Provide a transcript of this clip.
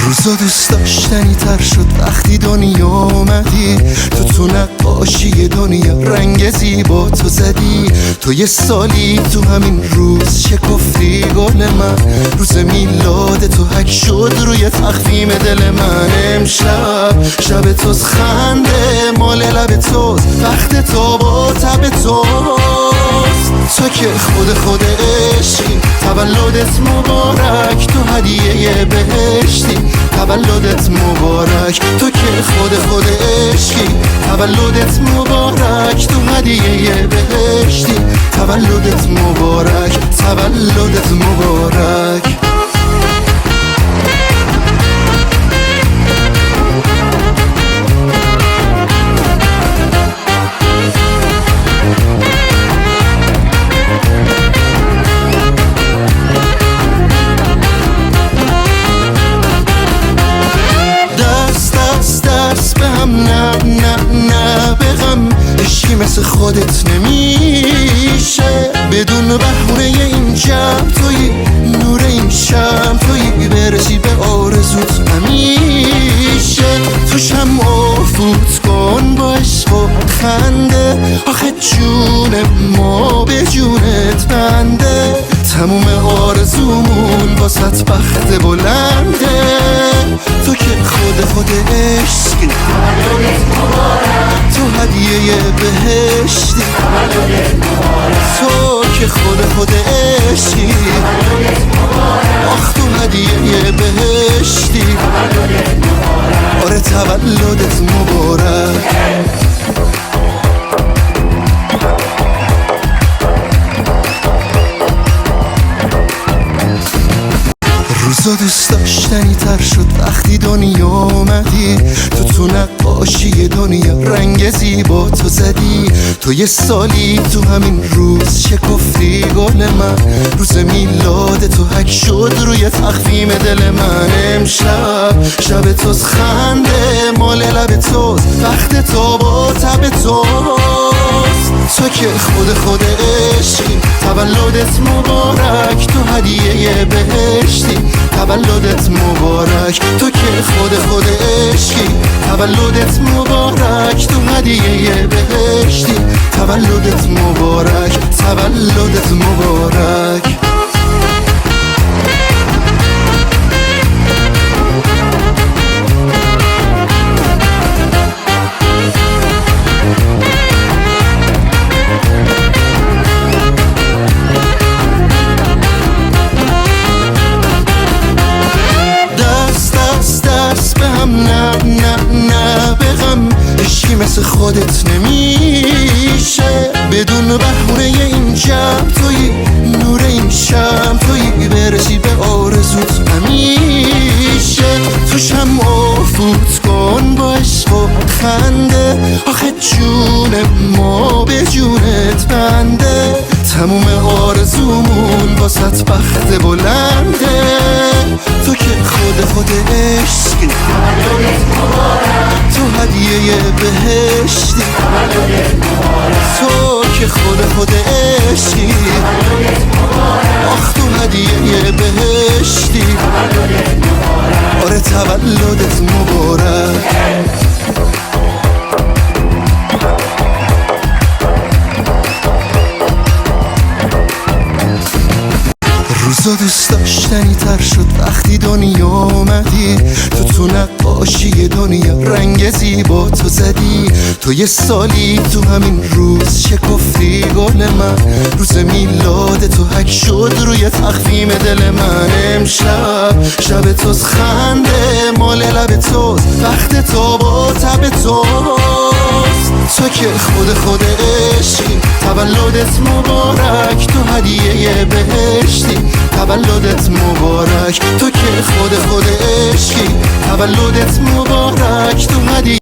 روزا دوست داشتنی تر شد وقتی دنیا اومدی تو نقاشی دنیا رنگ زیبا تو زدی. تو یه سالی تو همین روز شکفتی گل من، روز میلاد تو حک شد روی تخفیم دل من. امشب شب توست، خنده مال لب توست، وقت تو با تب توست. تو که خود عشقی، تولدت مبارک، تو هدیه بهشتی، تولدت مبارک. تو که خود عشقی، تولدت مبارک، تو هدیه بهشتی، تولدت مبارک، تولدت مبارک. نه به غم عشقی مثل خودت نمیشه، بدون بهونه این جمع توی نور این شم، توی برسی به آرزوت همیشه. تو شمع فوت کن با عشق و خنده، آخه جون ما به جونت بنده. تموم آرزومون واسط بخت بلنده. تو که خود عشقی، تو هدیه بهشتی، تو که خود عشقی، آخ تو هدیه بهشتی، آره تولدت مبارک. روزا دوست داشتنی تر شد وقتی دنیا اومدی تو نقاشی دنیا رنگ زیبا تو زدی. تو یه سالی تو همین روز شکفتی گل من، روز میلاد تو حک شد روی تخفیم دل من. امشب شب توست، خنده مال لب توست، وقت تو با تب توست. تو که خود عشقی، تولدت مبارک، تو هدیه بهشتی، تولدت مبارک. تو که خود عشقی، تولدت مبارک، تو هدیه بهشتی، تولدت مبارک، تولدت مبارک. نه به غم عشقی مثل خودت نمیشه، بدون بهونه این جمع توی نور این شم، توی برسی به آرزوت همیشه. تو شمع فوت کن با عشق و خنده، آخه جون ما به جونت بنده. تموم آرزومون واسط بخت بلنده. تو که خود عشقی، تو هدیه بهشتی، تو که خود عشقی، آخ تو هدیه بهشتی، آره تولدت مبارک. روزا دوست داشتنی تر شد وقتی دنیا اومدی تو نقاشی دنیا رنگ زیبا تو زدی. تو یه سالی تو همین روز شکفتی گل من، روز میلاد تو حک شد روی تخفیم دل من. امشب شب توست، خنده مال لب توست، وقت تو با تب توست. تو که خود عشقی، تولدت مبارک، تو هدیه بهشتی، تولدت مبارک. تو که خود عشقی، تولدت مبارک، تو هدیه